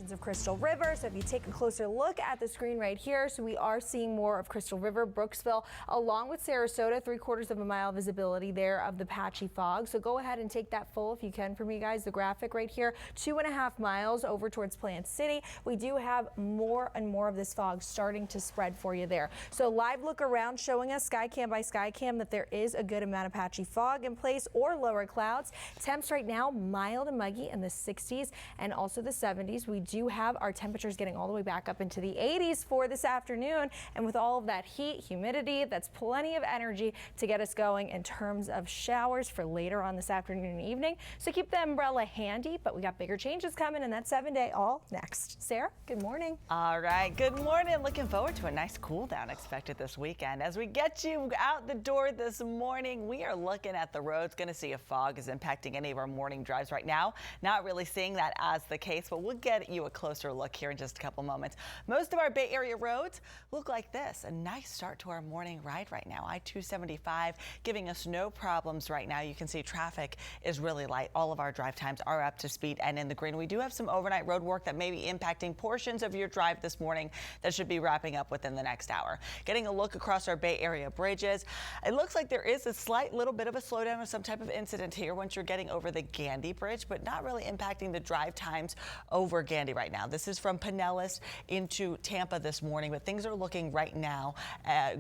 portions of Crystal River. So if you take a closer look at the screen right here, so we are seeing more of Crystal River, Brooksville, along with Sarasota, 3/4 of a mile visibility there of the patchy fog. So go ahead and take that full if you can for me, guys. The graphic right here, 2.5 miles over towards Plant City. We do have more and more of this fog starting to spread for you there. So live look around showing us Skycam by Skycam that there is a good amount of patchy fog in place or lower clouds. Temps right now mild and muggy in the 60s and also the 70s. We do have our temperatures getting all the way back up into the 80s for this afternoon. And with all of that heat, humidity, that's plenty of energy to get us going in terms of showers for later on this afternoon and evening. So keep the umbrella handy, but we got bigger changes coming in that 7-day all next. Sarah, good morning. All right, good morning. Looking forward to a nice cool down expected this weekend. As we get you out the door this morning, we are looking at the roads. Going to see if fog is impacting any of our morning drives right now. Not really seeing that as the case, but we'll get you a closer look here in just a couple moments. Most of our Bay Area roads look like this. A nice start to our morning ride right now. I-275 giving us no problems right now. You can see traffic is really light. All of our drive times are up to speed and in the green. We do have some overnight road work that may be impacting portions of your drive this morning that should be wrapping up within the next hour. Getting a look across our Bay Area bridges. It looks like there is a slight little bit of a slowdown or some type of incident here once you're getting over the Gandy Bridge, but not really impacting the drive times over Gandy right now. This is from Pinellas into Tampa this morning, but things are looking right now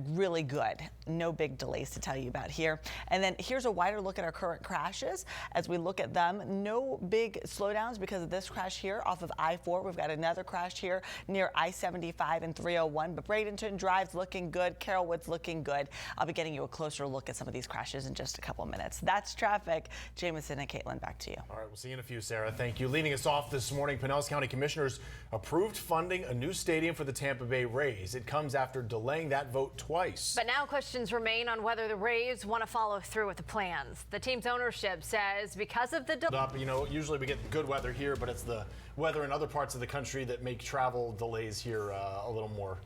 really good. No big delays to tell you about here. And then here's a wider look at our current crashes. As we look at them, no big slowdowns because of this crash here off of I-4. We've got another crash here near I-75 and 301, but Bradenton Drive's looking good. Carrollwood's looking good. I'll be getting you a closer look at some of these crashes in just a couple of minutes. That's traffic. Jameson and Caitlin, back to you. All right, we'll see you in a few, Sarah. Thank you. Leading us off this morning, Pinellas County Commissioners approved funding a new stadium for the Tampa Bay Rays. It comes after delaying that vote twice. But now questions remain on whether the Rays want to follow through with the plans. The team's ownership says because of the delay. You know, usually we get good weather here, but it's the weather in other parts of the country that make travel delays here a little more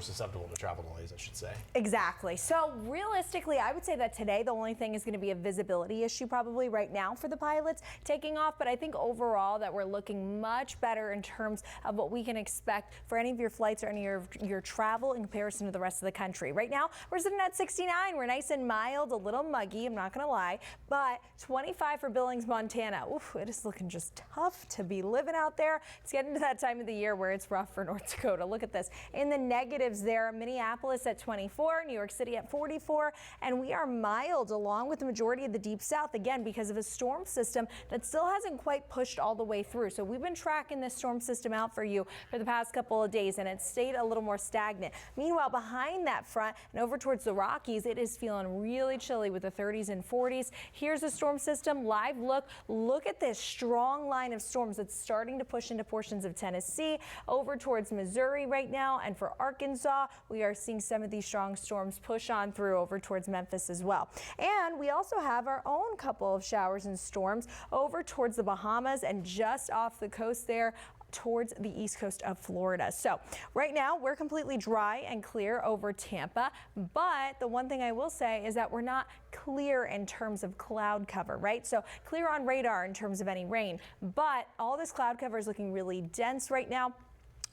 susceptible to travel delays, I should say. Exactly. So realistically, I would say that today the only thing is going to be a visibility issue probably right now for the pilots taking off. But I think overall that we're looking much better in terms of what we can expect for any of your flights or any of your travel in comparison to the rest of the country. Right now, we're sitting at 69. We're nice and mild, a little muggy, I'm not going to lie, but 25 for Billings, Montana. Oof, it is looking just tough to be living out there. It's getting to that time of the year where it's rough for North Dakota. Look at this. In the negatives there, Minneapolis at 24, New York City at 44, and we are mild along with the majority of the deep south, again, because of a storm system that still hasn't quite pushed all the way through. So we've been tracking this storm system out for you for the past couple of days, and it stayed a little more stagnant. Meanwhile, behind that front and over towards the Rockies, it is feeling really chilly with the 30s and 40s. Here's a storm system, live look. Look at this strong line of storms that's starting to push into portions of Tennessee, over towards Missouri right now, and for Arkansas, we are seeing some of these strong storms push on through over towards Memphis as well. And we also have our own couple of showers and storms over towards the Bahamas and just off the coast there towards the east coast of Florida. So right now we're completely dry and clear over Tampa, but the one thing I will say is that we're not clear in terms of cloud cover, right? So clear on radar in terms of any rain, but all this cloud cover is looking really dense right now.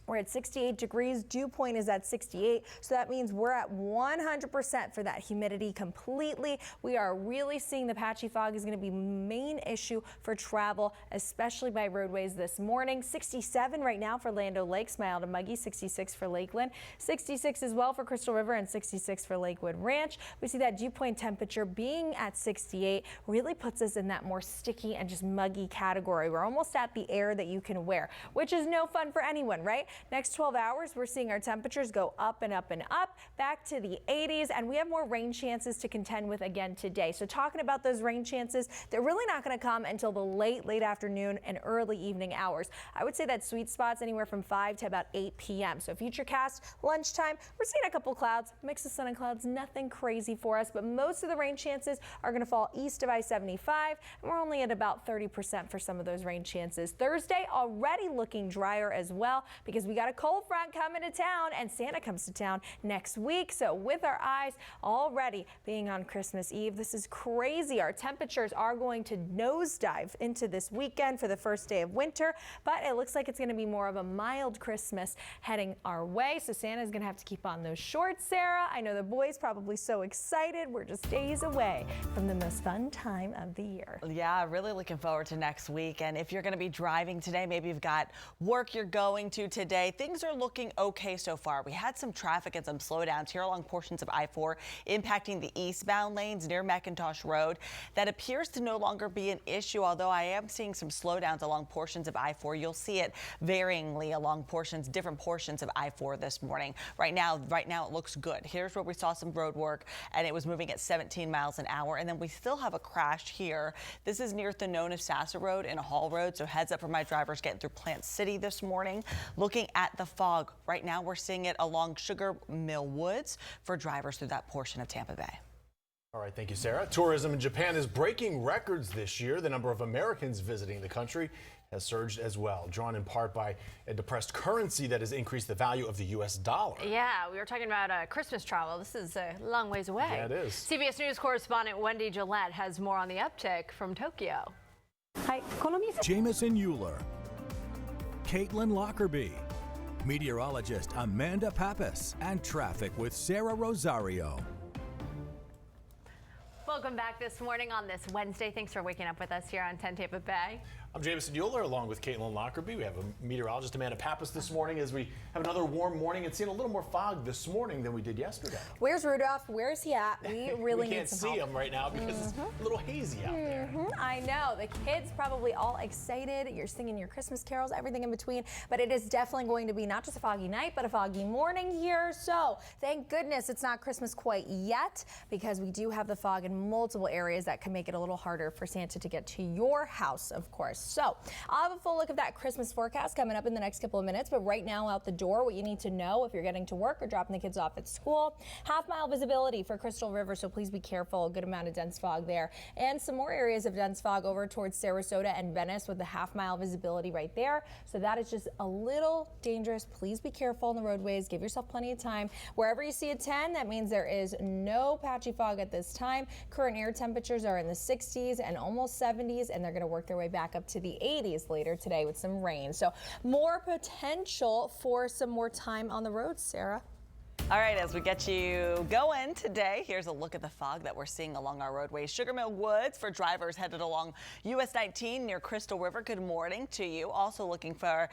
We're at 68 degrees. Dew point is at 68. So that means we're at 100% for that humidity completely. We are really seeing the patchy fog is going to be main issue for travel, especially by roadways this morning. 67 right now for Land O'Lakes, mild and muggy. 66 for Lakeland. 66 as well for Crystal River and 66 for Lakewood Ranch. We see that dew point temperature being at 68 really puts us in that more sticky and just muggy category. We're almost at the air that you can wear, which is no fun for anyone, right? Next 12 hours, we're seeing our temperatures go up and up and up, back to the 80s, and we have more rain chances to contend with again today. So talking about those rain chances, they're really not going to come until the late afternoon and early evening hours. I would say that sweet spots anywhere from 5 to about 8 p.m. So futurecast, lunchtime, we're seeing a couple clouds, mix of sun and clouds, nothing crazy for us, but most of the rain chances are going to fall east of I-75, and we're only at about 30% for some of those rain chances. Thursday already looking drier as well because we got a cold front coming to town and Santa comes to town next week. So with our eyes already being on Christmas Eve, this is crazy. Our temperatures are going to nosedive into this weekend for the first day of winter, but it looks like it's going to be more of a mild Christmas heading our way. So Santa's going to have to keep on those shorts, Sarah. I know the boys probably so excited. We're just days away from the most fun time of the year. Yeah, really looking forward to next week. And if you're going to be driving today, maybe you've got work you're going to today, things are looking okay so far. We had some traffic and some slowdowns here along portions of I-4 impacting the eastbound lanes near McIntosh Road. That appears to no longer be an issue, although I am seeing some slowdowns along portions of I-4. You'll see it varyingly along different portions of I-4 this morning. Right now it looks good. Here's where we saw some road work and it was moving at 17 miles an hour. And then we still have a crash here. This is near Thenona-Sassa Road and Hall Road. So heads up for my drivers getting through Plant City this morning. Looking at the fog right now, we're seeing it along Sugar Mill Woods for drivers through that portion of Tampa Bay. All right, thank you, Sarah. Tourism in Japan is breaking records this year. The number of Americans visiting the country has surged as well, drawn in part by a depressed currency that has increased the value of the U.S. dollar. Yeah, we were talking about Christmas travel. This is a long ways away. Yeah, it is. CBS News correspondent Wendy Gillette has more on the uptick from Tokyo. Jameson Euler, Caitlin Lockerbie, meteorologist Amanda Pappas, and traffic with Sarah Rosario. Welcome back this morning on this Wednesday. Thanks for waking up with us here on 10 Tampa Bay. I'm Jameson Euler along with Caitlin Lockerbie. We have a meteorologist, Amanda Pappas, this morning as we have another warm morning and seeing a little more fog this morning than we did yesterday. Where's Rudolph? Where's he at? We really we can't need some see help. him right now because it's a little hazy out there. I know. The kids probably all excited. You're singing your Christmas carols, everything in between. But it is definitely going to be not just a foggy night, but a foggy morning here. So thank goodness it's not Christmas quite yet, because we do have the fog in multiple areas that can make it a little harder for Santa to get to your house, of course. So I'll have a full look at that Christmas forecast coming up in the next couple of minutes. But right now out the door, what you need to know if you're getting to work or dropping the kids off at school, half-mile visibility for Crystal River. So please be careful. A good amount of dense fog there. And some more areas of dense fog over towards Sarasota and Venice with the half-mile visibility right there. So that is just a little dangerous. Please be careful on the roadways. Give yourself plenty of time. Wherever you see a 10, that means there is no patchy fog at this time. Current air temperatures are in the 60s and almost 70s, and they're going to work their way back up to the 80s later today with some rain. So more potential for some more time on the road, Sarah. All right, as we get you going today, here's a look at the fog that we're seeing along our roadways. Sugar Mill Woods for drivers headed along US 19 near Crystal River. Good morning to you. Also looking for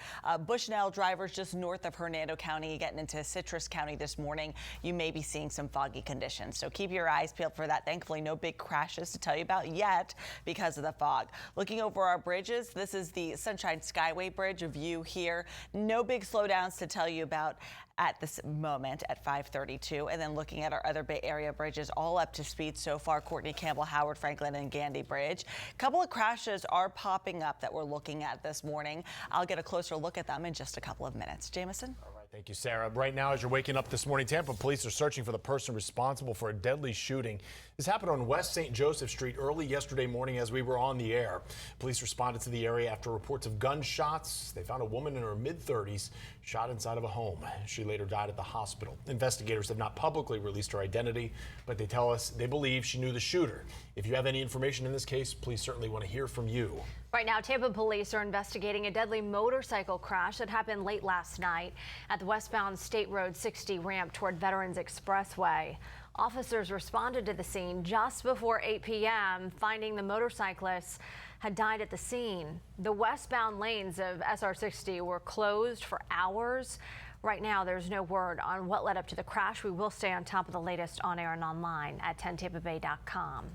Bushnell drivers just north of Hernando County, getting into Citrus County this morning. You may be seeing some foggy conditions, so keep your eyes peeled for that. Thankfully, no big crashes to tell you about yet because of the fog. Looking over our bridges, this is the Sunshine Skyway Bridge, a view here. No big slowdowns to tell you about at this moment at 5:32, and then looking at our other Bay Area bridges, all up to speed so far. Courtney Campbell, Howard Franklin, and Gandy Bridge. A couple of crashes are popping up that we're looking at this morning. I'll get a closer look at them in just a couple of minutes. Jameson? All right, thank you, Sarah. Right now, as you're waking up this morning, Tampa police are searching for the person responsible for a deadly shooting. This happened on West St. Joseph Street early yesterday morning as we were on the air. Police responded to the area after reports of gunshots. They found a woman in her mid-30s shot inside of a home. She later died at the hospital. Investigators have not publicly released her identity, but they tell us they believe she knew the shooter. If you have any information in this case, please certainly want to hear from you. Right now, Tampa police are investigating a deadly motorcycle crash that happened late last night at the westbound State Road 60 ramp toward Veterans Expressway. Officers responded to the scene just before 8 p.m., finding the motorcyclist had died at the scene. The westbound lanes of SR 60 were closed for hours. Right now, there's no word on what led up to the crash. We will stay on top of the latest on air and online at 10tampabay.com.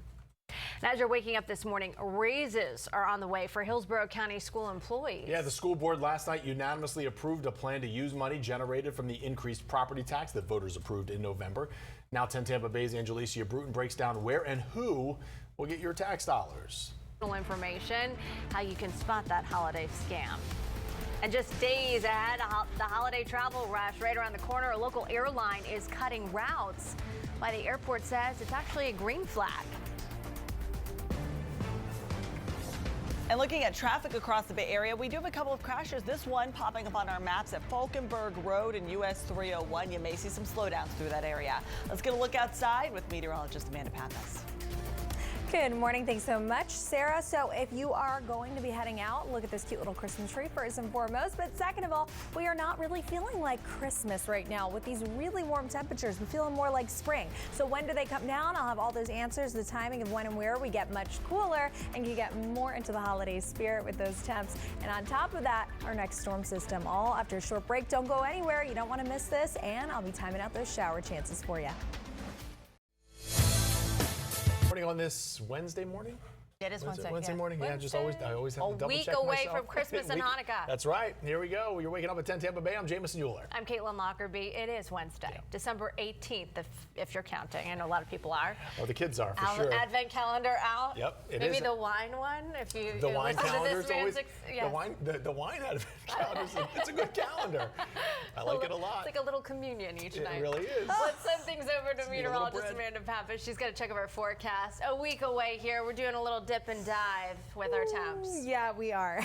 And as you're waking up this morning, raises are on the way for Hillsborough County school employees. Yeah, the school board last night unanimously approved a plan to use money generated from the increased property tax that voters approved in November. Now 10 Tampa Bay's Angelicia Bruton breaks down where and who will get your tax dollars. Information, how you can spot that holiday scam. And just days ahead, the holiday travel rush right around the corner. A local airline is cutting routes. Why the airport says it's actually a green flag. And looking at traffic across the Bay Area, we do have a couple of crashes. This one popping up on our maps at Falkenberg Road and US 301. You may see some slowdowns through that area. Let's get a look outside with meteorologist Amanda Pappas. Good morning. Thanks so much, Sarah. So if you are going to be heading out, look at this cute little Christmas tree first and foremost. But second of all, we are not really feeling like Christmas right now with these really warm temperatures. We're feeling more like spring. So when do they come down? I'll have all those answers, the timing of when and where we get much cooler and you get more into the holiday spirit with those temps. And on top of that, our next storm system, all after a short break. Don't go anywhere. You don't want to miss this. And I'll be timing out those shower chances for you. Morning on this Wednesday morning? It is Wednesday. Wednesday morning. Yeah, I always have to double check A week away myself. from Christmas and Hanukkah. That's right. Here we go. You're waking up at 10 Tampa Bay. I'm Jamison Euler. I'm Caitlin Lockerbie. It is Wednesday, December 18th, if you're counting. I know a lot of people are. Oh, the kids are, for sure. Advent calendar out. Yep, it Maybe is. the wine one, if you The wine listen to calendar this is always, yes. the wine advent calendar, it's a good calendar. I like it a lot. It's like a little communion each night. It really is. Let's send things over to meteorologist bread. Amanda Pappas. She's got to check of our forecast. A week away here. We're doing a little dip and dive with our temps. Yeah, we are.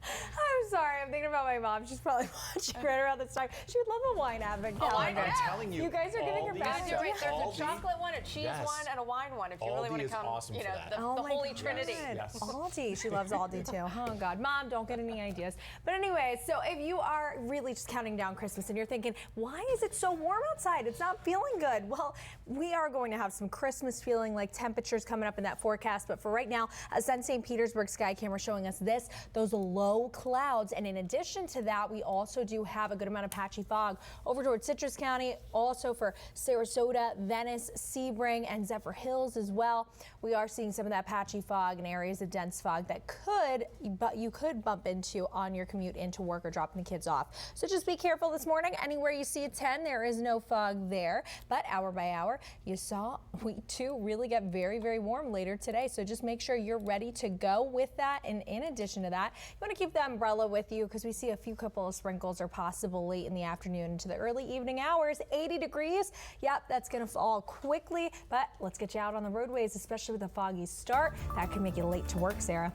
I'm sorry. I'm thinking about my mom. She's probably watching right around this time. She would love a wine advent calendar. I'm telling you. You guys are getting her back. There's a chocolate one, a cheese Yes. one, and a wine one. If you really Aldi want to is come, awesome you for know, that. the Oh my Holy God. Trinity. Yes. Aldi. She loves Aldi too. Oh God, Mom, don't get any ideas. But anyway, so if you are really just counting down Christmas and you're thinking, why is it so warm outside? It's not feeling good. Well, we are going to have some Christmas feeling like temperatures coming up in that forecast. But for right now, a St. Petersburg sky camera showing us those low clouds. And in addition to that, we also do have a good amount of patchy fog over towards Citrus County, also for Sarasota, Venice, Sebring, and Zephyr Hills as well. We are seeing some of that patchy fog and areas of dense fog that you could bump into on your commute into work or dropping the kids off. So just be careful this morning. Anywhere you see a 10, there is no fog there. But hour by hour, you saw we too really get very, very warm later today. So just make sure you're ready to go with that. And in addition to that, you want to keep the umbrella with you because we see a few couple of sprinkles are possible late in the afternoon into the early evening hours. 80 degrees. Yep, that's going to fall quickly. But let's get you out on the roadways, especially with a foggy start. That could make you late to work, Sarah.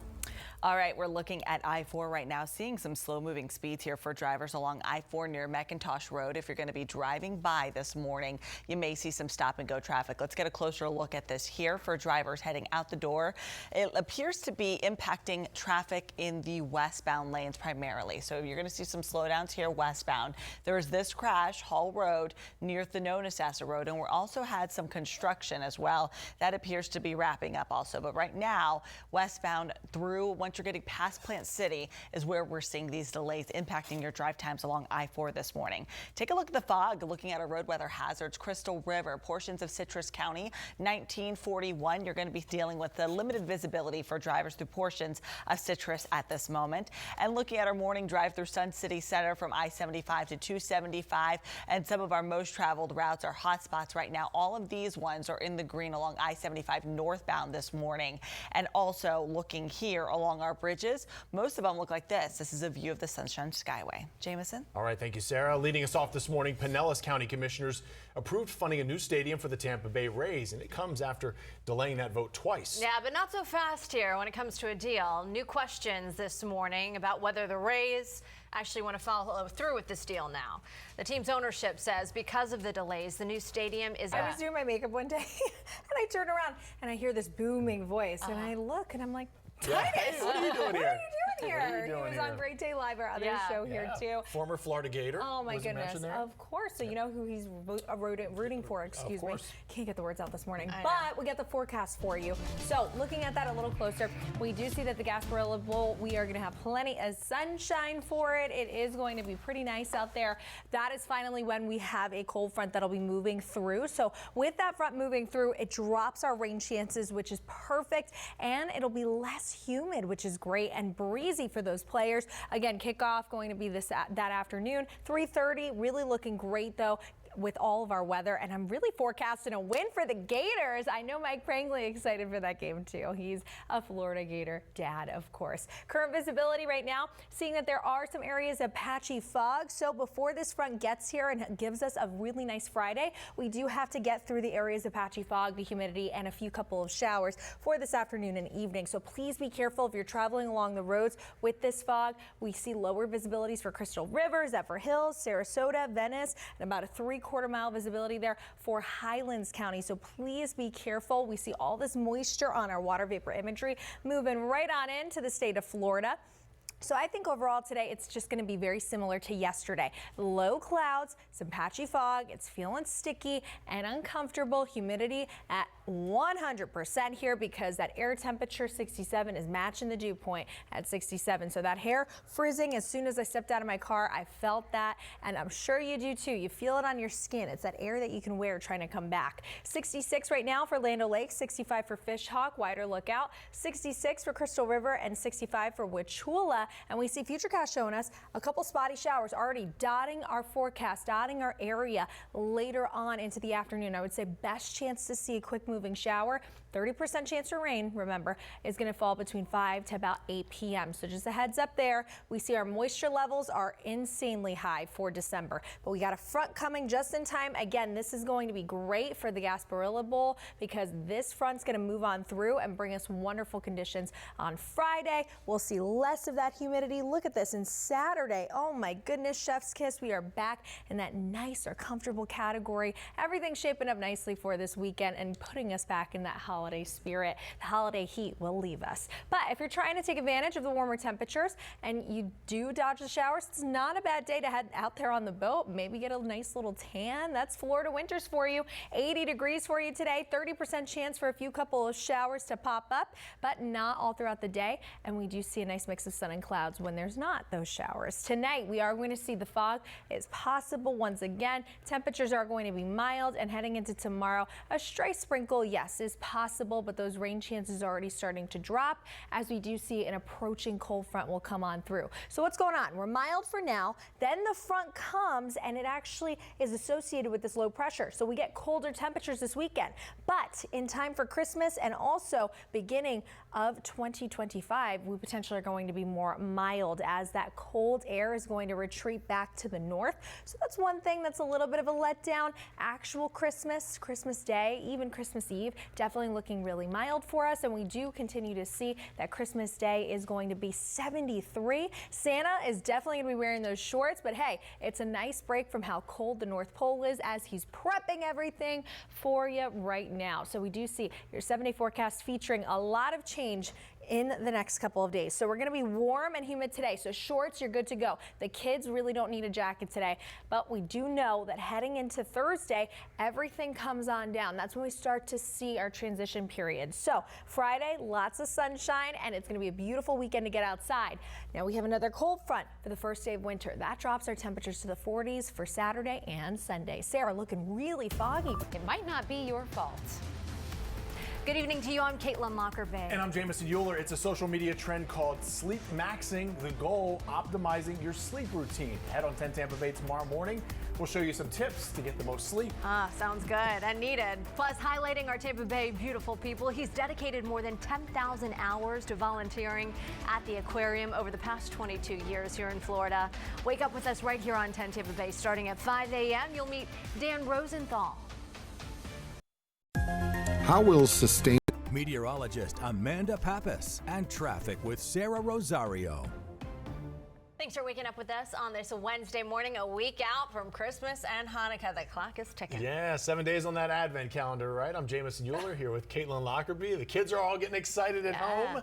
All right, we're looking at I-4 right now, seeing some slow-moving speeds here for drivers along I-4 near McIntosh Road. If you're going to be driving by this morning, you may see some stop-and-go traffic. Let's get a closer look at this here for drivers heading out the door. It appears to be impacting traffic in the westbound lanes primarily. So you're going to see some slowdowns here westbound. There is this crash, Hall Road, near the Thonotassa Road, and we're also had some construction as well. That appears to be wrapping up also. But right now, westbound through once you're getting past Plant City is where we're seeing these delays impacting your drive times along I-4 this morning. Take a look at the fog, looking at our road weather hazards. Crystal River, portions of Citrus County, 1941. You're going to be dealing with the limited visibility for drivers through portions of Citrus at this moment. And looking at our morning drive through Sun City Center from I-75 to 275, and some of our most traveled routes are hot spots right now. All of these ones are in the green along I-75 northbound this morning. And also looking here along our bridges, most of them look like this. This is a view of the Sunshine Skyway. Jamison? All right, thank you, Sarah. Leading us off this morning, Pinellas County Commissioners approved funding a new stadium for the Tampa Bay Rays, and it comes after delaying that vote twice. Yeah, but not so fast here when it comes to a deal. New questions this morning about whether the Rays actually want to follow through with this deal now. The team's ownership says because of the delays, the new stadium is... I was doing my makeup one day and I turn around and I hear this booming voice and I look and I'm like, Yeah. Hey, what are you doing here? What are you doing here? What are you doing He was here? on Great Day Live, our other show here too. Former Florida Gator. Oh my was goodness! mentioned there. Of course. So you know who he's rooting for? Excuse me. Can't get the words out this morning. But we got the forecast for you. So looking at that a little closer, we do see that the Gasparilla Bowl, we are going to have plenty of sunshine for it. It is going to be pretty nice out there. That is finally when we have a cold front that'll be moving through. So with that front moving through, it drops our rain chances, which is perfect, and it'll be less humid, which is great, and breezy for those players. Again, kickoff going to be that afternoon, 3:30. Really looking great though. with all of our weather, and I'm really forecasting a win for the Gators. I know Mike Prangley excited for that game too. He's a Florida Gator dad, of course. Current visibility right now, seeing that there are some areas of patchy fog. So before this front gets here and gives us a really nice Friday, we do have to get through the areas of patchy fog, the humidity, and a few couple of showers for this afternoon and evening. So please be careful if you're traveling along the roads with this fog. We see lower visibilities for Crystal River, Zephyr Hills, Sarasota, Venice, and about a 3/4 mile visibility there for Highlands County. So please be careful. We see all this moisture on our water vapor imagery moving right on into the state of Florida. So I think overall today it's just going to be very similar to yesterday. Low clouds, some patchy fog. It's feeling sticky and uncomfortable. Humidity at 100% here because that air temperature 67 is matching the dew point at 67. So that hair frizzing as soon as I stepped out of my car, I felt that, and I'm sure you do too. You feel it on your skin. It's that air that you can wear trying to come back. 66 right now for Land O'Lakes, 65 for Fish Hawk, wider lookout, 66 for Crystal River, and 65 for Wauchula. And we see Futurecast showing us a couple spotty showers already dotting our forecast, dotting our area later on into the afternoon. I would say best chance to see a quick moving shower. 30% chance for rain, remember, is going to fall between 5 to about 8 p.m. So just a heads up there. We see our moisture levels are insanely high for December, but we got a front coming just in time. Again, this is going to be great for the Gasparilla Bowl because this front's going to move on through and bring us wonderful conditions on Friday. We'll see less of that humidity. Look at this. And Saturday, oh my goodness, chef's kiss. We are back in that nice or comfortable category. Everything's shaping up nicely for this weekend and putting us back in that holiday spirit. The holiday heat will leave us. But if you're trying to take advantage of the warmer temperatures and you do dodge the showers, it's not a bad day to head out there on the boat. Maybe get a nice little tan. That's Florida winters for you. 80 degrees for you today. 30% chance for a few couple of showers to pop up, but not all throughout the day. And we do see a nice mix of sun and clouds when there's not those showers. Tonight, we are going to see the fog is possible once again. Temperatures are going to be mild, and heading into tomorrow, a stray sprinkle, yes, is possible, but those rain chances are already starting to drop as we do see an approaching cold front will come on through. So what's going on? We're mild for now, then the front comes and it actually is associated with this low pressure. So we get colder temperatures this weekend, but in time for Christmas and also beginning of 2025, we potentially are going to be more mild as that cold air is going to retreat back to the north. So that's one thing that's a little bit of a letdown. Actual Christmas Day, even Christmas Eve, definitely looking really mild for us. And we do continue to see that Christmas Day is going to be 73. Santa is definitely going to be wearing those shorts, but hey, it's a nice break from how cold the North Pole is as he's prepping everything for you right now. So we do see your 7-day forecast featuring a lot of change in the next couple of days. So we're going to be warm and humid today. So shorts, you're good to go. The kids really don't need a jacket today, but we do know that heading into Thursday, everything comes on down. That's when we start to see our transition period. So Friday, lots of sunshine, and it's going to be a beautiful weekend to get outside. Now we have another cold front for the first day of winter. That drops our temperatures to the 40s for Saturday and Sunday. Sarah, looking really foggy. It might not be your fault. Good evening to you. I'm Caitlin Lockerbie. And I'm Jamison Euler. It's a social media trend called sleep maxing. The goal, optimizing your sleep routine. Head on 10 Tampa Bay tomorrow morning. We'll show you some tips to get the most sleep. Sounds good and needed. Plus, highlighting our Tampa Bay beautiful people. He's dedicated more than 10,000 hours to volunteering at the aquarium over the past 22 years here in Florida. Wake up with us right here on 10 Tampa Bay starting at 5 a.m. You'll meet Dan Rosenthal. How will sustain Meteorologist Amanda Pappas and traffic with Sarah Rosario. Thanks for waking up with us on this Wednesday morning, a week out from Christmas and Hanukkah. The clock is ticking. Yeah, 7 days on that advent calendar, right? I'm Jamison Euler here with Caitlin Lockerbie. The kids are all getting excited at home.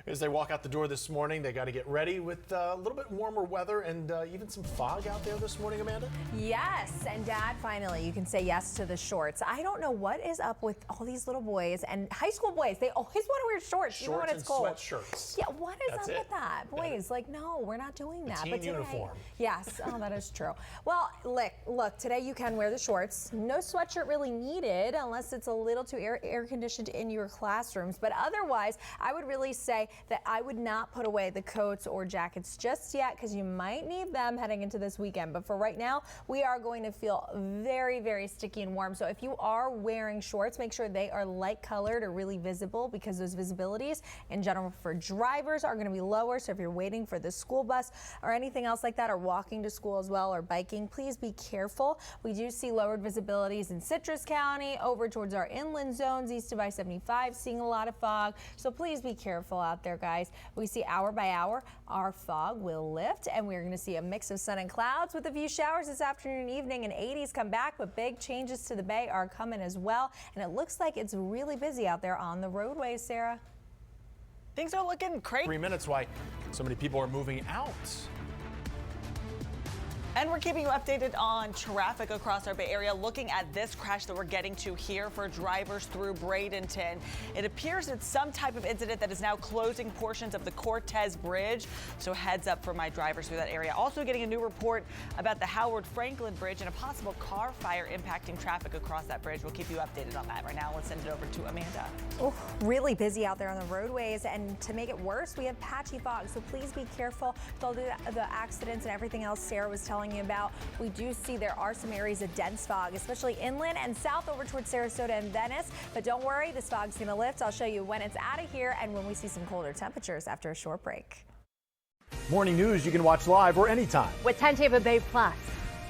As they walk out the door this morning, they got to get ready with a little bit warmer weather and even some fog out there this morning, Amanda. Yes, and Dad, finally, you can say yes to the shorts. I don't know what is up with all these little boys and high school boys. They always want to wear shorts, even when it's cold. Sweatshirts. Yeah, what is up with that? Boys, like, no, we're not doing that. Team but today, uniform. Yes, oh, that is true. Well, look, today you can wear the shorts. No sweatshirt really needed unless it's a little too air conditioned in your classrooms. But otherwise, I would really say say that I would not put away the coats or jackets just yet because you might need them heading into this weekend. But for right now, we are going to feel very, very sticky and warm. So if you are wearing shorts, make sure they are light colored or really visible because those visibilities in general for drivers are going to be lower. So if you're waiting for the school bus or anything else like that, or walking to school as well, or biking, please be careful. We do see lowered visibilities in Citrus County over towards our inland zones east of I-75, seeing a lot of fog. So please be careful out there, guys. We see hour by hour our fog will lift, and we're going to see a mix of sun and clouds with a few showers this afternoon and evening, and 80s come back, but big changes to the bay are coming as well. And it looks like it's really busy out there on the roadways, Sarah. Things are looking crazy. 3 minutes why so many people are moving out. And we're keeping you updated on traffic across our Bay Area, looking at this crash that we're getting to here for drivers through Bradenton. It appears it's some type of incident that is now closing portions of the Cortez Bridge. So heads up for my drivers through that area. Also getting a new report about the Howard Franklin Bridge and a possible car fire impacting traffic across that bridge. We'll keep you updated on that. Right now, let's send it over to Amanda. Oh, really busy out there on the roadways, and to make it worse, we have patchy fog, so please be careful with all the accidents and everything else Sarah was telling you about. We do see there are some areas of dense fog, especially inland and south over towards Sarasota and Venice, but don't worry, this fog's going to lift. I'll show you when it's out of here and when we see some colder temperatures after a short break. Morning news you can watch live or anytime. With 10 Tampa Bay Plus.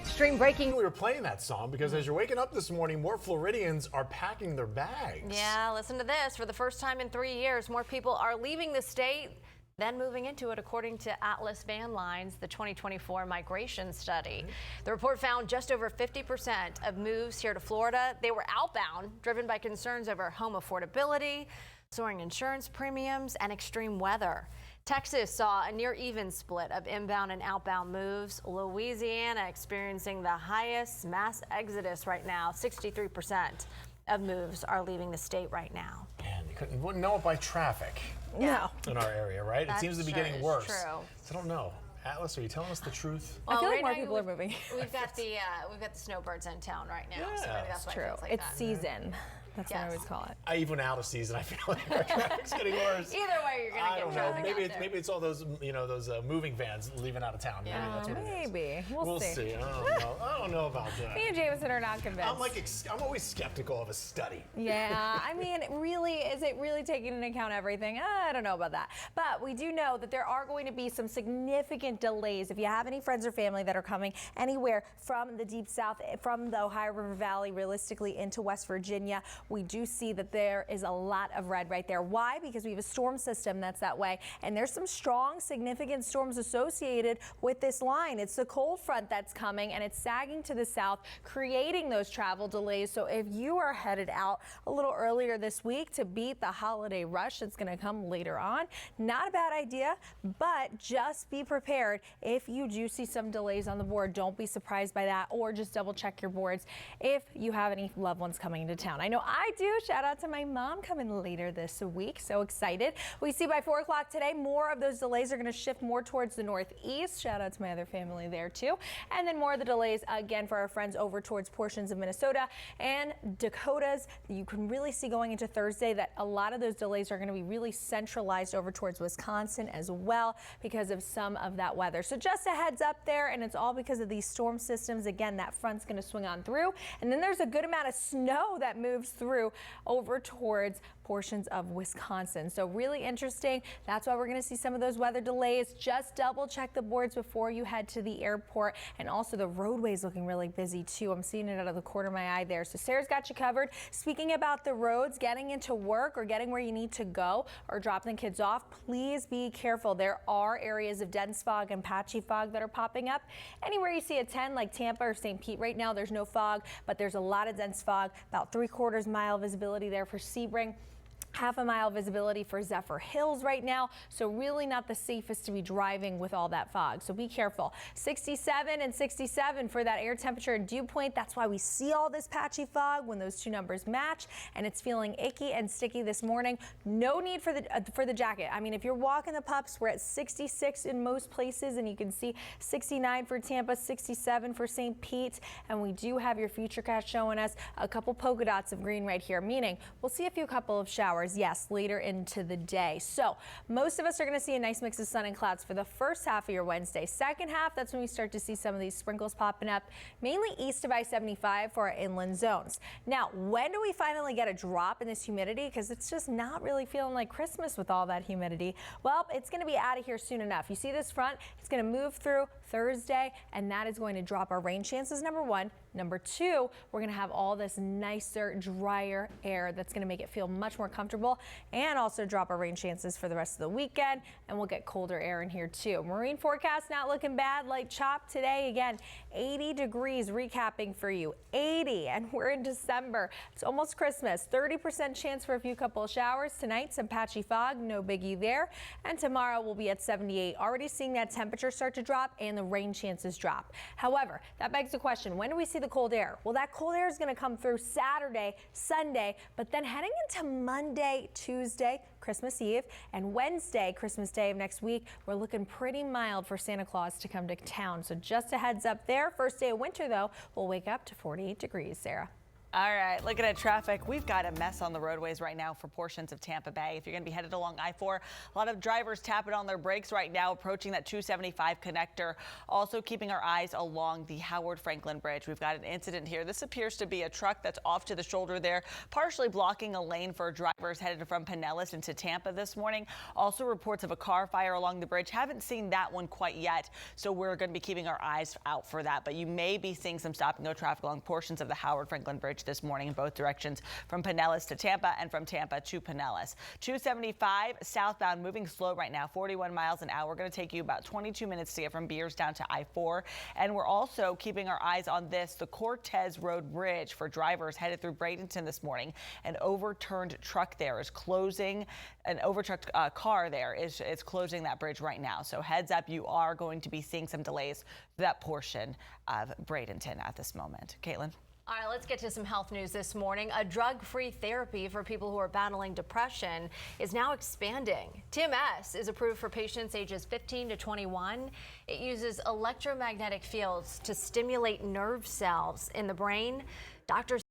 Stream breaking. We were playing that song because as you're waking up this morning, more Floridians are packing their bags. Yeah, listen to this. For the first time in 3 years, more people are leaving the state than moving into it, according to Atlas Van Lines, the 2024 migration study. The report found just over 50% of moves here to Florida, they were outbound, driven by concerns over home affordability, soaring insurance premiums, and extreme weather. Texas saw a near even split of inbound and outbound moves. Louisiana experiencing the highest mass exodus right now. 63% of moves are leaving the state right now. Man, wouldn't know it by traffic. No. In our area, right? It seems to be sure getting is worse. true. So I don't know. Atlas, are you telling us the truth? I feel like right more now people are moving. We've got the snowbirds in town right now, so Yeah, maybe that's why it True. feels like It's that. season. That's what I Yes. always call it. Even out of season, I feel like our traffic's getting worse. Either way, you're I gonna don't get know. traffic Maybe out it's there. maybe it's all those those moving vans leaving out of town. Maybe that's what it is. Maybe. We'll see. I don't know. I don't know about that. Me and Jameson are not convinced. I'm always skeptical of a study. Yeah, I mean, really, is it really taking into account everything? I don't know about that. But we do know that there are going to be some significant delays. If you have any friends or family that are coming anywhere from the deep south, from the Ohio River Valley, realistically into West Virginia, we do see that there is a lot of red right there. Why? Because we have a storm system that's that way. And there's some strong, significant storms associated with this line. It's the cold front that's coming, and it's sagging to the south, creating those travel delays. So if you are headed out a little earlier this week to beat the holiday rush that's going to come later on, not a bad idea, but just be prepared. If you do see some delays on the board, don't be surprised by that, or just double check your boards if you have any loved ones coming into town. I know I do. Shout out to my mom coming later this week. So excited. We see by 4 o'clock today, more of those delays are going to shift more towards the northeast. Shout out to my other family there too. And then more of the delays again for our friends over towards portions of Minnesota and Dakotas. You can really see going into Thursday that a lot of those delays are going to be really centralized over towards Wisconsin as well because of some of that weather. So just a heads up there, and it's all because of these storm systems. Again, that front's going to swing on through, and then there's a good amount of snow that moves through over towards portions of Wisconsin. So really interesting. That's why we're going to see some of those weather delays. Just double check the boards before you head to the airport, and also the roadways looking really busy too. I'm seeing it out of the corner of my eye there. So Sarah's got you covered. Speaking about the roads, getting into work or getting where you need to go or dropping the kids off, please be careful. There are areas of dense fog and patchy fog that are popping up. Anywhere you see a 10 like Tampa or St. Pete right now, there's no fog, but there's a lot of dense fog, about 3/4 mile visibility there for Sebring. half a mile visibility for Zephyr Hills right now, so really not the safest to be driving with all that fog, so be careful. 67 and 67 for that air temperature and dew point. That's why we see all this patchy fog when those two numbers match, and it's feeling icky and sticky this morning. No need for the jacket. I mean, if you're walking the pups, we're at 66 in most places, and you can see 69 for Tampa, 67 for St. Pete, and we do have your futurecast showing us a couple polka dots of green right here, meaning we'll see a couple of showers showers, yes, later into the day. So most of us are going to see a nice mix of sun and clouds for the first half of your Wednesday. Second half, that's when we start to see some of these sprinkles popping up, mainly east of I-75 for our inland zones. Now, when do we finally get a drop in this humidity? Because it's just not really feeling like Christmas with all that humidity. Well, it's going to be out of here soon enough. You see this front? It's going to move through Thursday, and that is going to drop our rain chances, number one. Number two, we're going to have all this nicer, drier air that's going to make it feel much more comfortable and also drop our rain chances for the rest of the weekend. And we'll get colder air in here too. Marine forecast not looking bad. Light chop today. Again, 80 degrees recapping for you. 80, and we're in December. It's almost Christmas. 30% chance for a few couple of showers tonight. Some patchy fog, no biggie there. And tomorrow we'll be at 78. Already seeing that temperature start to drop and the rain chances drop. However, that begs the question, when do we see the cold air? Well, that cold air is going to come through Saturday, Sunday, but then heading into Monday, Tuesday, Christmas Eve, and Wednesday, Christmas Day of next week, we're looking pretty mild for Santa Claus to come to town. So just a heads up there. First day of winter, though, we'll wake up to 48 degrees, Sarah. All right, looking at traffic, we've got a mess on the roadways right now for portions of Tampa Bay. If you're going to be headed along I-4, a lot of drivers tapping on their brakes right now, approaching that 275 connector. Also keeping our eyes along the Howard Franklin Bridge. We've got an incident here. This appears to be a truck that's off to the shoulder there, partially blocking a lane for drivers headed from Pinellas into Tampa this morning. Also reports of a car fire along the bridge. Haven't seen that one quite yet, so we're going to be keeping our eyes out for that. But you may be seeing some stop and go traffic along portions of the Howard Franklin Bridge this morning in both directions, from Pinellas to Tampa and from Tampa to Pinellas. 275 southbound, moving slow right now, 41 miles an hour. We're going to take you about 22 minutes to get from Beers down to I-4. And we're also keeping our eyes on this, the Cortez Road Bridge for drivers headed through Bradenton this morning. An overturned truck there is closing, an overturned car there is closing that bridge right now. So heads up, you are going to be seeing some delays for that portion of Bradenton at this moment. Caitlin? All right, let's get to some health news this morning. A drug-free therapy for people who are battling depression is now expanding. TMS is approved for patients ages 15 to 21. It uses electromagnetic fields to stimulate nerve cells in the brain. Doctors